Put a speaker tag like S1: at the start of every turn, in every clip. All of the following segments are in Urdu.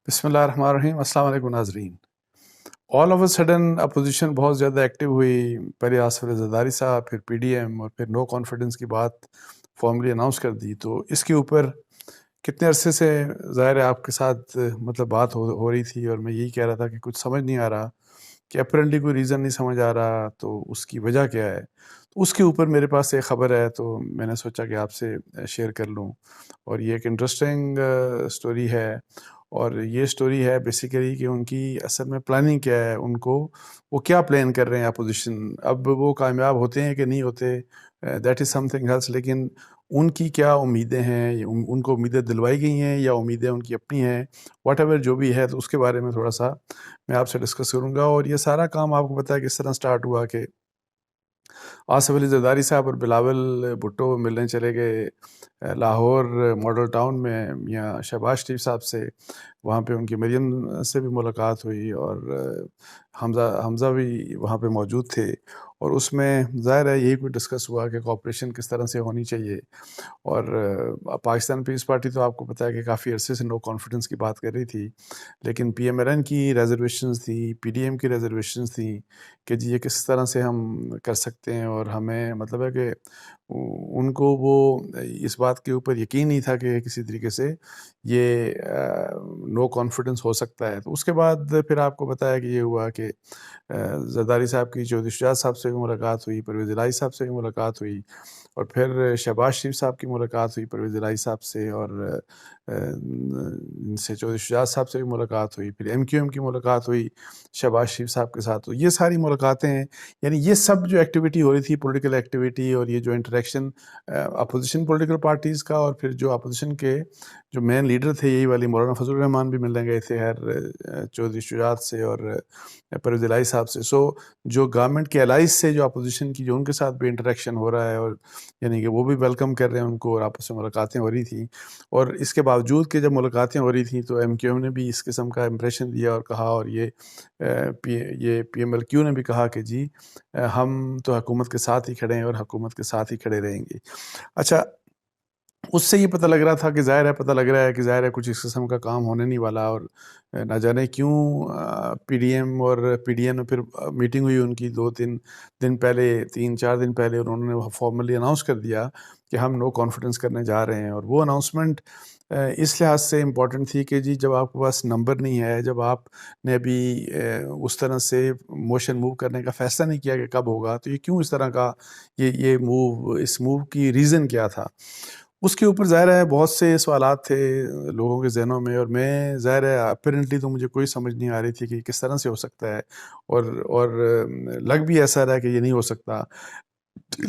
S1: بسم اللہ الرحمن الرحیم. السلام علیکم ناظرین. All of a sudden opposition بہت زیادہ ایکٹیو ہوئی. پہلے آصف علی زرداری صاحب، پھر پی ڈی ایم، اور پھر نو کانفیڈنس کی بات فارملی اناؤنس کر دی. تو اس کے اوپر کتنے عرصے سے ظاہر ہے آپ کے ساتھ مطلب بات ہو رہی تھی، اور میں یہی کہہ رہا تھا کہ کچھ سمجھ نہیں آ رہا، کہ اپیرنٹلی کوئی ریزن نہیں سمجھ آ رہا، تو اس کی وجہ کیا ہے. تو اس کے اوپر میرے پاس ایک خبر ہے، تو میں نے سوچا کہ آپ سے شیئر کر لوں. اور یہ ایک انٹرسٹنگ سٹوری ہے، اور یہ سٹوری ہے بیسیکلی کہ ان کی اصل میں پلاننگ کیا ہے. ان کو وہ کیا پلان کر رہے ہیں اپوزیشن. اب وہ کامیاب ہوتے ہیں کہ نہیں ہوتے، that is something else. لیکن ان کی کیا امیدیں ہیں، ان کو امیدیں دلوائی گئی ہیں یا امیدیں ان کی اپنی ہیں، واٹ ایور جو بھی ہے. تو اس کے بارے میں تھوڑا سا میں آپ سے ڈسکس کروں گا. اور یہ سارا کام آپ کو پتہ ہے کس طرح سٹارٹ ہوا، کہ آصف علی زرداری صاحب اور بلاول بھٹو ملنے چلے گئے لاہور ماڈل ٹاؤن میں میاں شہباز شریف صاحب سے. وہاں پہ ان کی مریم سے بھی ملاقات ہوئی، اور حمزہ بھی وہاں پہ موجود تھے. اور اس میں ظاہر ہے یہی کوئی ڈسکس ہوا کہ کوآپریشن کس طرح سے ہونی چاہیے. اور پاکستان پیپلز پارٹی تو آپ کو پتہ ہے کہ کافی عرصے سے نو کانفیڈنس کی بات کر رہی تھی، لیکن پی ایم ایل این کی ریزرویشنز تھیں، پی ڈی ایم کی ریزرویشنز تھیں کہ جی یہ کس طرح سے ہم کر سکتے ہیں. اور ہمیں مطلب ہے کہ ان کو وہ اس بات کے اوپر یقین نہیں تھا کہ کسی طریقے سے یہ نو کانفیڈنس ہو سکتا ہے. تو اس کے بعد پھر آپ کو بتایا کہ یہ ہوا کہ زرداری صاحب کی چودھری شجاعت صاحب سے بھی ملاقات ہوئی، پرویز الہی صاحب سے بھی ملاقات ہوئی، اور پھر شہباز شریف صاحب کی ملاقات ہوئی پرویز الہی صاحب سے، اور ان سے چودھری شجاعت صاحب سے بھی ملاقات ہوئی. پھر ایم کیو ایم کی ملاقات ہوئی شہباز شریف صاحب کے ساتھ. تو یہ ساری ملاقاتیں ہیں، یعنی یہ سب جو ایکٹیویٹی ہو رہی تھی، پولیٹیکل ایکٹیویٹی، اور یہ جو انٹریکشن اپوزیشن پولیٹیکل پارٹیز کا، اور پھر جو اپوزیشن کے جو مین لیڈر تھے یہی والی مولانا فضل الرحمان بھی ملنے گئے تھے چودھری شجاعت سے اور پرویز الہی صاحب سے. سو جو گورنمنٹ کے الائز سے جو اپوزیشن کی جو ان کے ساتھ بھی انٹریکشن ہو رہا ہے، اور یعنی کہ وہ بھی ویلکم کر رہے ہیں ان کو، اور آپس میں ملاقاتیں ہو رہی تھیں. اور اس کے باوجود کہ جب ملاقاتیں ہو رہی تھیں تو ایم کیو ایم نے بھی اس قسم کا امپریشن دیا اور کہا، اور یہ پی ایم ایل کیو نے بھی کہا کہ جی ہم تو حکومت کے ساتھ ہی کھڑے ہیں اور حکومت کے ساتھ ہی کھڑے رہیں گے. اچھا، اس سے یہ پتہ لگ رہا تھا کہ پتہ لگ رہا ہے کہ ظاہر ہے کچھ اس قسم کا کام ہونے نہیں والا. اور نہ جانے کیوں پی ڈی ایم اور پی ڈی ایم میں پھر میٹنگ ہوئی ان کی 2-3 دن پہلے، 3-4 دن پہلے انہوں نے فارملی اناؤنس کر دیا کہ ہم نو کانفیڈنس کرنے جا رہے ہیں. اور وہ اناؤنسمنٹ اس لحاظ سے امپورٹنٹ تھی کہ جی جب آپ کے پاس نمبر نہیں ہے، جب آپ نے ابھی اس طرح سے موشن موو کرنے کا فیصلہ نہیں کیا کہ کب ہوگا، تو یہ کیوں اس طرح کا یہ موو، اس موو کی ریزن کیا تھا. اس کے اوپر ظاہر ہے بہت سے سوالات تھے لوگوں کے ذہنوں میں، اور میں ظاہر ہے اپیرنٹلی تو مجھے کوئی سمجھ نہیں آ رہی تھی کہ کس طرح سے ہو سکتا ہے، اور لگ بھی ایسا رہا کہ یہ نہیں ہو سکتا.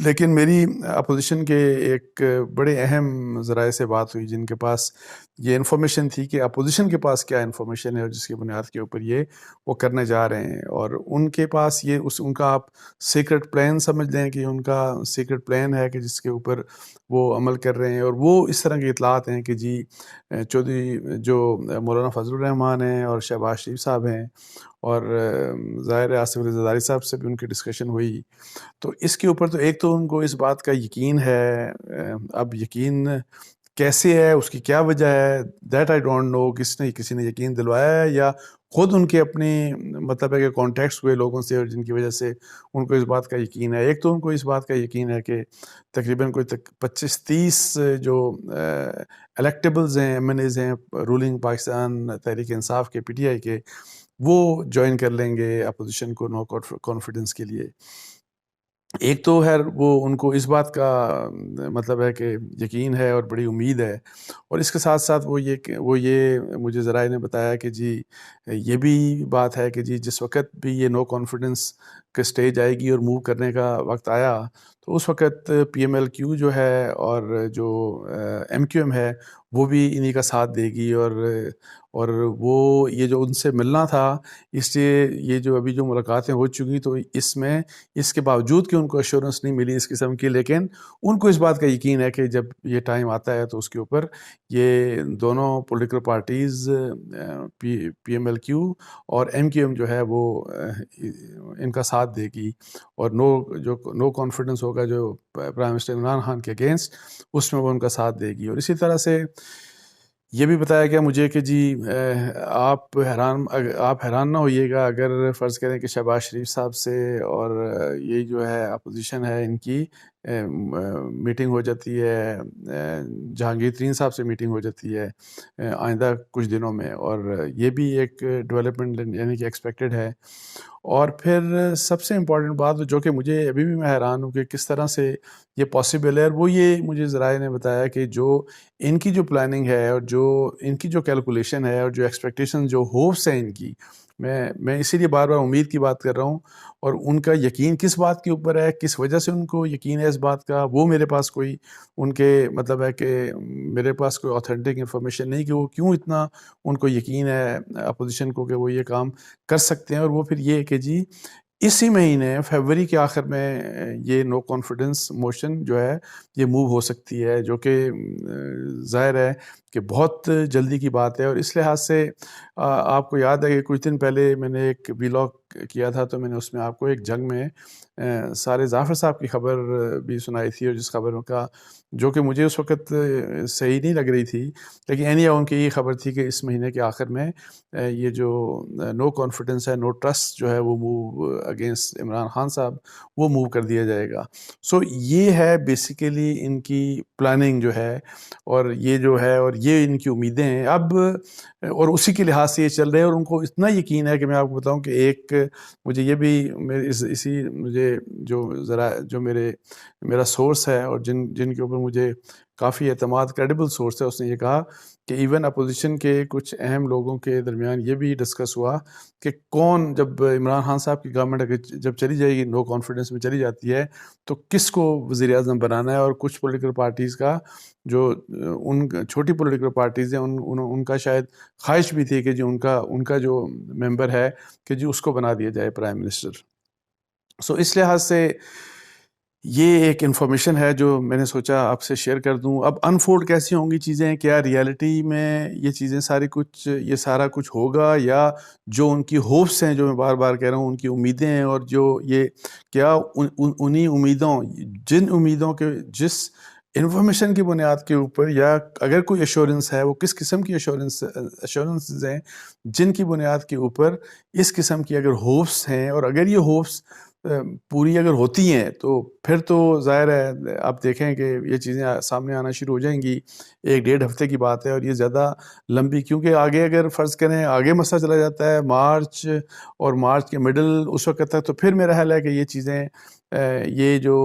S1: لیکن میری اپوزیشن کے ایک بڑے اہم ذرائع سے بات ہوئی جن کے پاس یہ انفارمیشن تھی کہ اپوزیشن کے پاس کیا انفارمیشن ہے، اور جس کی بنیاد کے اوپر یہ وہ کرنے جا رہے ہیں. اور ان کے پاس یہ ان کا آپ سیکرٹ پلان سمجھ لیں کہ ان کا سیکرٹ پلان ہے کہ جس کے اوپر وہ عمل کر رہے ہیں. اور وہ اس طرح کی اطلاعات ہیں کہ جی چودھری جو مولانا فضل الرحمان ہیں اور شہباز شریف صاحب ہیں، اور ظاہر آصف علی زرداری صاحب سے بھی ان کی ڈسکشن ہوئی. تو اس کے اوپر تو ایک تو ان کو اس بات کا یقین ہے، اب یقین کیسے ہے، اس کی کیا وجہ ہے، دیٹ آئی ڈونٹ نو. کسی نے یقین دلوایا ہے، یا خود ان کے اپنے مطلب ہے کہ کانٹیکٹس ہوئے لوگوں سے، اور جن کی وجہ سے ان کو اس بات کا یقین ہے. ایک تو ان کو اس بات کا یقین ہے کہ تقریباً کوئی 25-30 جو الیکٹیبلز ہیں، ایم این ایز ہیں رولنگ پاکستان تحریک انصاف کے، پی ٹی آئی کے، وہ جوائن کر لیں گے اپوزیشن کو نو کانفیڈنس کے لیے. ایک تو ہے وہ ان کو اس بات کا مطلب ہے کہ یقین ہے اور بڑی امید ہے. اور اس کے ساتھ ساتھ وہ یہ مجھے ذرائع نے بتایا کہ جی یہ بھی بات ہے کہ جی جس وقت بھی یہ نو کانفیڈنس کے سٹیج آئے گی اور موو کرنے کا وقت آیا، تو اس وقت پی ایم ایل کیو جو ہے اور جو ایم کیو ایم ہے وہ بھی انہی کا ساتھ دے گی. اور وہ یہ جو ان سے ملنا تھا، اس لیے یہ جو ابھی جو ملاقاتیں ہو چکی، تو اس کے باوجود کہ ان کو ایشورنس نہیں ملی اس قسم کی، لیکن ان کو اس بات کا یقین ہے کہ جب یہ ٹائم آتا ہے تو اس کے اوپر یہ دونوں political parties P M L Q اور ایم کیو ایم جو ہے وہ ان کا ساتھ دے گی. اور نو کانفیڈنس ہوگا جو پرائم منسٹر عمران خان کے اگینسٹ، اس میں وہ ان کا ساتھ دے گی. اور اسی طرح سے یہ بھی بتایا گیا مجھے کہ جی آپ حیران نہ ہوئیے گا اگر فرض کریں کہ شہباز شریف صاحب سے اور یہ جو ہے اپوزیشن ہے ان کی میٹنگ ہو جاتی ہے، جہانگیر ترین صاحب سے میٹنگ ہو جاتی ہے آئندہ کچھ دنوں میں، اور یہ بھی ایک ڈیولپمنٹ یعنی کہ ایکسپیکٹڈ ہے۔ اور پھر سب سے امپورٹنٹ بات جو کہ مجھے ابھی بھی میں حیران ہوں کہ کس طرح سے یہ پاسبل ہے، اور وہ یہ مجھے ذرائع نے بتایا کہ جو ان کی جو پلاننگ ہے اور جو ان کی جو کیلکولیشن ہے اور جو ایکسپیکٹیشن جو ہوپس ہیں ان کی، میں اسی لیے بار بار امید کی بات کر رہا ہوں، اور ان کا یقین کس بات کے اوپر ہے، کس وجہ سے ان کو یقین ہے اس بات کا، وہ میرے پاس کوئی ان کے مطلب ہے کہ میرے پاس کوئی اوتھینٹک انفارمیشن نہیں کہ وہ کیوں اتنا ان کو یقین ہے اپوزیشن کو کہ وہ یہ کام کر سکتے ہیں۔ اور وہ پھر یہ کہ جی اسی مہینے فیبروری کے آخر میں یہ نو کانفیڈنس موشن جو ہے یہ موو ہو سکتی ہے، جو کہ ظاہر ہے کہ بہت جلدی کی بات ہے۔ اور اس لحاظ سے آپ کو یاد ہے کہ کچھ دن پہلے میں نے ایک ویلاگ کیا تھا، تو میں نے اس میں آپ کو ایک جنگ میں سارے ظافر صاحب کی خبر بھی سنائی تھی، اور جس خبر کا جو کہ مجھے اس وقت صحیح نہیں لگ رہی تھی، لیکن ان کی یہ خبر تھی کہ اس مہینے کے آخر میں یہ جو نو کانفیڈنس ہے، نو ٹرسٹ جو ہے وہ موو اگینسٹ عمران خان صاحب وہ موو کر دیا جائے گا۔ سو یہ ہے بیسیکلی ان کی پلاننگ جو ہے، اور یہ جو ہے اور یہ ان کی امیدیں ہیں اب، اور اسی کے لحاظ سے یہ چل رہے ہیں۔ اور ان کو اتنا یقین ہے کہ میں آپ کو بتاؤں کہ ایک مجھے یہ بھی اسی مجھے جو میرا سورس ہے اور جن کے اوپر مجھے کافی اعتماد کریڈیبل سورس ہے، اس نے یہ کہا کہ ایون اپوزیشن کے کچھ اہم لوگوں کے درمیان یہ بھی ڈسکس ہوا کہ کون، جب عمران خان صاحب کی گورنمنٹ جب چلی جائے گی، نو کانفیڈنس میں چلی جاتی ہے، تو کس کو وزیر اعظم بنانا ہے۔ اور کچھ پولیٹیکل پارٹیز کا جو ان چھوٹی پولیٹیکل پارٹیز ہیں ان کا شاید خواہش بھی تھی کہ جی ان کا جو ممبر ہے کہ جی اس کو بنا دیا جائے پرائم منسٹر۔ سو اس لحاظ سے یہ ایک انفارمیشن ہے جو میں نے سوچا آپ سے شیئر کر دوں۔ اب انفولڈ کیسی ہوں گی چیزیں، کیا ریالٹی میں یہ چیزیں یہ سارا کچھ ہوگا، یا جو ان کی ہوپس ہیں، جو میں بار بار کہہ رہا ہوں ان کی امیدیں ہیں، اور جو یہ کیا انہی امیدوں، جن امیدوں کے جس انفارمیشن کی بنیاد کے اوپر، یا اگر کوئی ایشورنس ہے وہ کس قسم کی ایشورنسز ہیں جن کی بنیاد کے اوپر اس قسم کی اگر ہوپس ہیں، اور اگر یہ ہوپس پوری اگر ہوتی ہیں تو پھر تو ظاہر ہے آپ دیکھیں کہ یہ چیزیں سامنے آنا شروع ہو جائیں گی۔ 1-1.5 ہفتے کی بات ہے، اور یہ زیادہ لمبی، کیونکہ آگے اگر فرض کریں آگے مسئلہ چلا جاتا ہے مارچ کے مڈل اس وقت تک، تو پھر میرا خیال ہے کہ یہ چیزیں یہ جو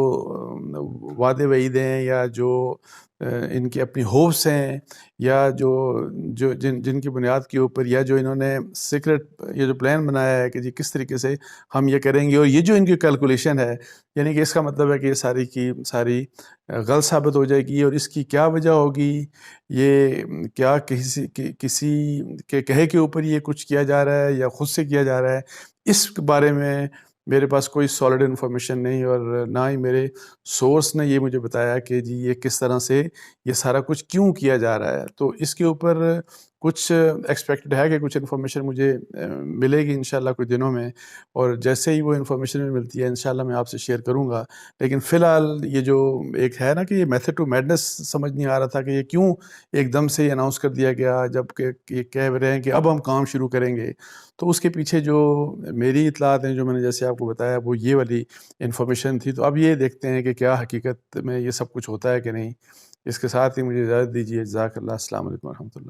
S1: وعدے وعید ہیں، یا جو ان کی اپنی ہوپس ہیں، یا جن کی بنیاد کے اوپر، یا جو انہوں نے سیکرٹ یہ جو پلان بنایا ہے کہ جی کس طریقے سے ہم یہ کریں گے، اور یہ جو ان کی کیلکولیشن ہے، یعنی کہ اس کا مطلب ہے کہ یہ ساری کی ساری غلط ثابت ہو جائے گی۔ اور اس کی کیا وجہ ہوگی، یہ کیا کسی کے کہے کے اوپر یہ کچھ کیا جا رہا ہے یا خود سے کیا جا رہا ہے، اس بارے میں میرے پاس کوئی سالڈ انفارمیشن نہیں، اور نہ ہی میرے سورس نے یہ مجھے بتایا کہ جی یہ کس طرح سے یہ سارا کچھ کیوں کیا جا رہا ہے۔ تو اس کے اوپر کچھ ایکسپیکٹڈ ہے کہ کچھ انفارمیشن مجھے ملے گی انشاءاللہ کچھ دنوں میں، اور جیسے ہی وہ انفارمیشن ملتی ہے انشاءاللہ میں آپ سے شیئر کروں گا۔ لیکن فی الحال یہ جو ایک ہے نا کہ یہ میتھڈ ٹو میڈنس سمجھ نہیں آ رہا تھا کہ یہ کیوں ایک دم سے اناؤنس کر دیا گیا، جب کہ یہ کہہ رہے ہیں کہ اب ہم کام شروع کریں گے۔ تو اس کے پیچھے جو میری اطلاعات ہیں، جو میں نے جیسے آپ کو بتایا، وہ یہ والی انفارمیشن تھی۔ تو اب یہ دیکھتے ہیں کہ کیا حقیقت میں یہ سب کچھ ہوتا ہے کہ نہیں۔ اس کے ساتھ ہی مجھے اجازت دیجیے۔ جزاک اللہ۔ السلام علیکم ورحمۃ اللہ۔